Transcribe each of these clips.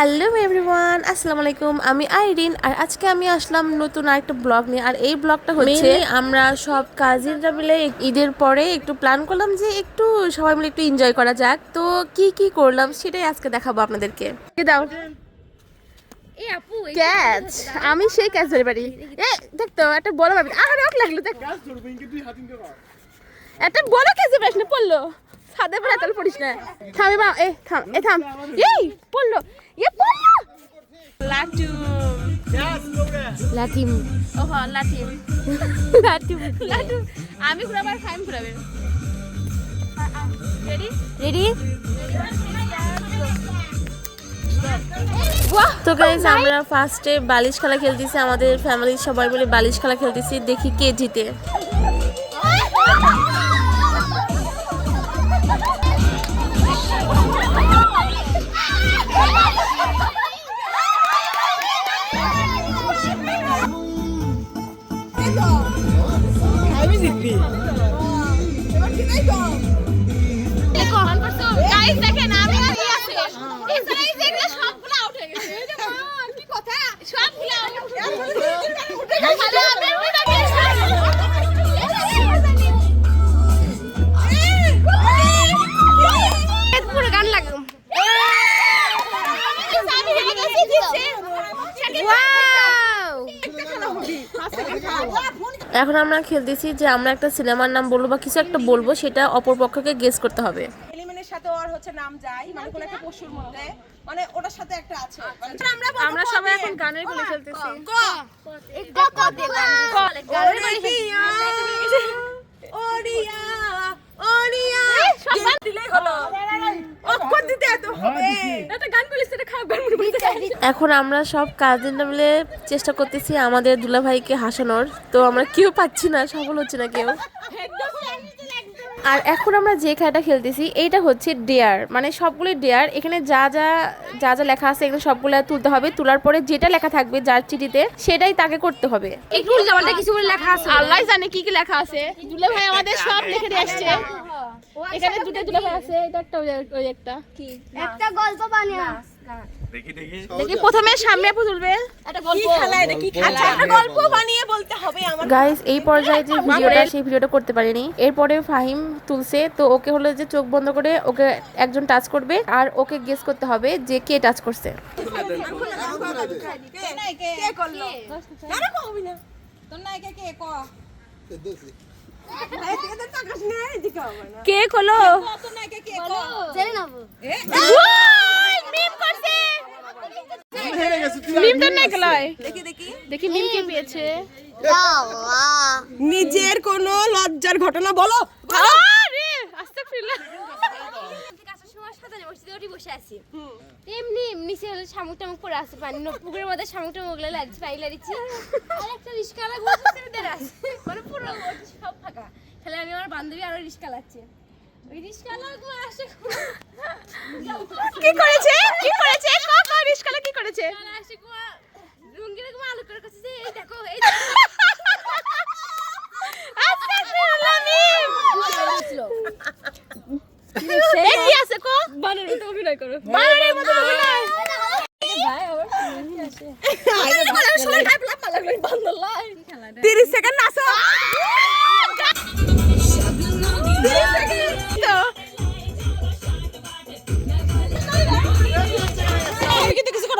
Hello everyone, আসসালামু আলাইকুম। আমি আইরিন, আর আজকে আমি আসলাম নতুন আরেকটা ব্লগ নিয়ে। আর এই ব্লগটা হচ্ছে আমরা সব কাজিনরা মিলে ঈদের পরে একটু প্ল্যান করলাম যে একটু সবাই মিলে একটু এনজয় করা যাক। তো কি কি করলাম সেটাই আজকে দেখাবো আপনাদেরকে। দাও ক্যাচ, আমি সেই ক্যাচ ধরে পারি। দেখতো একটা বড় ভাবি আরে ওকে লাগলো, দেখ একটা বড় ক্যাচ প্রশ্ন পড়লো সাদে পড়া, তাহলে পড়িস না। থাম এবার, থাম থাম, এই পড়লো, পড়লো লাটুম লাটিম, ওহ লাটিম লাটুম লাটুম। আমি ঘুরাবার, ফাইম ঘুরাবে। Ready ready. তো গাইস, আমরা ফার্স্টে বালিশ খেলা খেলতেছি, আমাদের ফ্যামিলির সবাই মিলে বালিশ খেলা খেলতেছি, দেখি কে জিতে। এখন আমরা খেলতেছি যে আমরা একটা সিনেমার নাম বলবো বা কিছু একটা বলবো, সেটা অপর পক্ষকে গেস করতে হবে। এলিমেনের সাথে ওর হচ্ছে নাম যায়, মানে কোন একটা পশুর মধ্যে, মানে ওটার সাথে একটা আছে। আমরা সবাই এখন গানের গুলো খেলতেছি। ক ক ক দিলাম, গানের গুলো খেলতেছি। ওড়িয়া ওড়িয়া সব দিলেই হলো। অক্ষর দিতে এত হবে, এটা গান বলিস, এটা খারাপ গান বলতে। এখন আমরা সব কাজিনরা মিলে চেষ্টা করতেছি আমাদের দুলাভাইকে হাসানোর, তো আমরা কেউ পাচ্ছি না, সফল হচ্ছে না কেউ। আর এখন আমরা যে খেলাটা খেলতেছি এইটা হচ্ছে ডেয়ার, মানে সবগুলো ডেয়ার। এখানে যা যা যা যা লেখা আছে এখানে সবগুলো তুলতে হবে, তোলার পরে যেটা লেখা থাকবে যার চিঠিতে সেটাই তাকে করতে হবে। একটু উল্টাপাল্টা কিছু করে লেখা আছে, আল্লাহ জানে কি কি লেখা আছে। দুলাভাই আমাদের সব লিখে দিয়ে আসছে। এখানে দুটো দুলাভাই আছে, এটা একটা ওই একটা কি একটা গল্প বানিয়ে দেখি প্রথমে সামনে আপু তুলবে একটা গল্প। কি খেলা এটা, কি খেলা? একটা গল্প বানিয়ে বলতে হবে আমার। গাইস, এই পর্যায়ে যে ভিডিওটা সেই ভিডিওটা করতে পারিনি। এরপরে ফাহিম তুলছে, তো ওকে হলো যে চোখ বন্ধ করে ওকে একজন টাচ করবে আর ওকে গেস করতে হবে যে কে টাচ করছে। কে করলো? না না কবি না, তোর নাই কে ক কে হলো? তোর নাই কে ক জেনে নেব। মিম করছে, মিম তো নাই গলয়। দেখি দেখি দেখি মিম কে পেয়েছে। নিজের কোন লজ্জার ঘটনা বলো। আরে আস্তাগফিরুল্লাহ। বসে আছি এমনি নিচে হলো শামুক টামুক পড়ে আছে, পানি পুকুরের মধ্যে শামুক টামুক গুলো লাগছে, পানি লাগছে। আর একটা রিস্কা লাগছে, মানে পুরো সব ফাঁকা। তাহলে আমি আমার বান্ধবী আরো রিস্কা লাগছে, ওই রিস্কা লাগবে আসে। কি করেছে কি করেছে ক রিস্কালা কি করেছে? আসে কুয়া রুঙ্গি রকম আলু করে কাছে যে এই দেখো এই আস্তাগফিরুল্লাহ মিম। কি আছে কো? বানরের মতো অভিনয় করো, বানরের মতো অভিনয়। ভাই আমার ফ্রেন্ড আসে। 30 সেকেন্ড নাচো।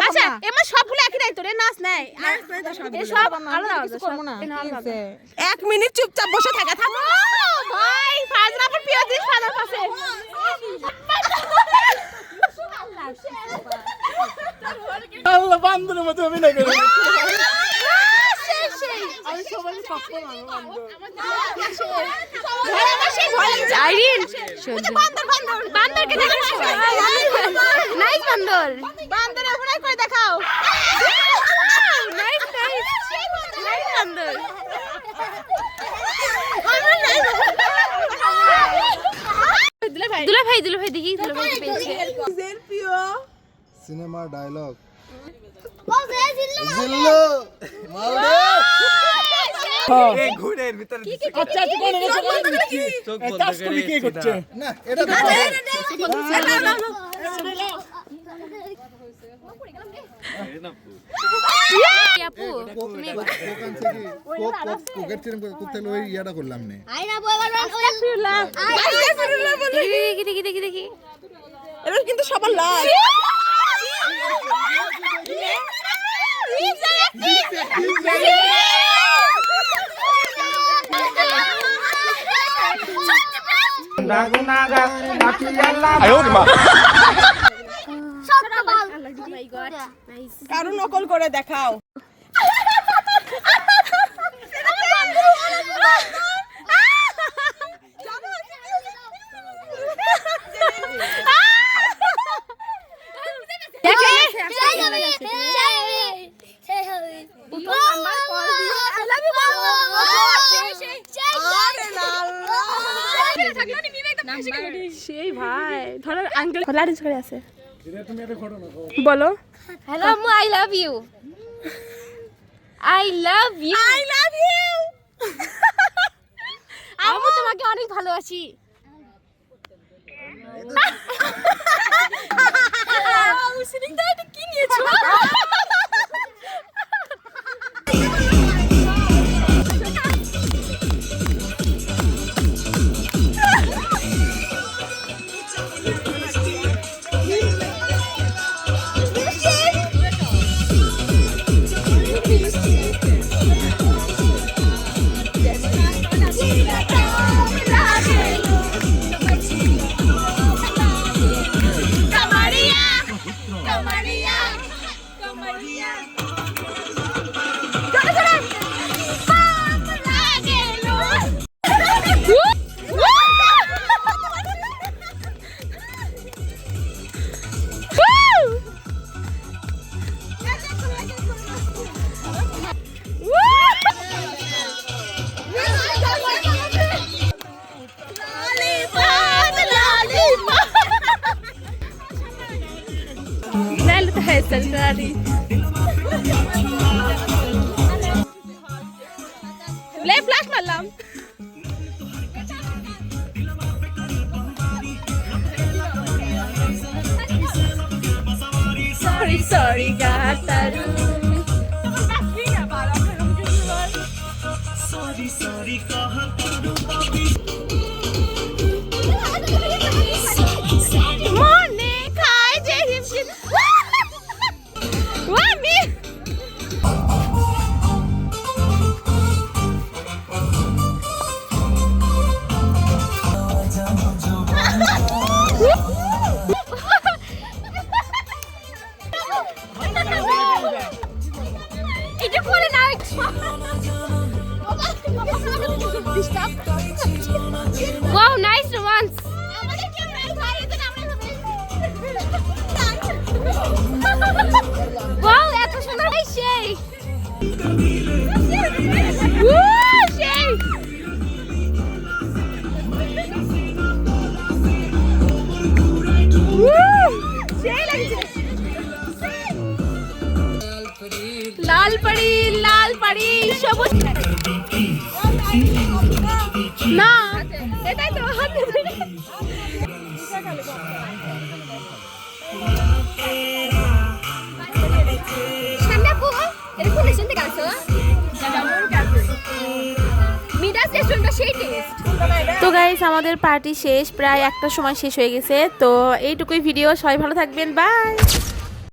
আচ্ছা, এমন সবগুলো একই দায়িত্ব রে, নাচ নাই সব আলাদা আলাদা। 1 মিনিট চুপচাপ বসে থাকা, থাকো ভাই ফাজনা পর পিয়াজিস ফাদার কাছে। আল্লাহ বান্দরের মতো অভিনয় করে। আমি সবাই সফল আইরিন বান্দরকে দেখাও, নাইস বান্দর, বান্দরে অভিনয় করে দেখাও। নাইস নাইস নাইস বান্দর। দুলাভাই দুলাভাই দেখি দুলাভাই পেয়েছে। নিজের প্রিয় সিনেমা ডায়লগ ও যে জিল্লু মালদে এই ঘুরের ভিতরে আচ্ছা আচ্ছা কোন বসে কোন দিচ্ছি এই কাজগুলি কে করছে না এটা আপু তুমি দোকান থেকে কোকের চেন করতে হলে ওই ইয়াটা করলাম না। দেখি এবার কিন্তু সবার লাল। কারো নকল করে দেখাও। সেই ভাই ধরো আঙ্কেল লাড়ি করে আছে বলো হ্যালো আম্মু I love you I love you I love you. আম্মু তোমাকে অনেক ভালোবাসি লে ফ্ল্যাশ মারলাম সরি সরি গাতারু মনে খায় যে হিমশিম ওয়ামি এটা করে না ওয়াও নাইস রোমান্স ওয়াও এত সুন্দর সেই সেই লাল পাড়ি সবুজ না এটাই তো হাতে ধরে সামনে আপু এটা কোন রেস্টুরেন্টে গেছো মিডাস রেস্টুরেন্টটা সেই টেস্ট তো গাইস আমাদের পার্টি শেষ প্রায় 1টার সময় শেষ হয়ে গেছে তো এইটুকুই ভিডিও সবাই ভালো থাকবেন বাই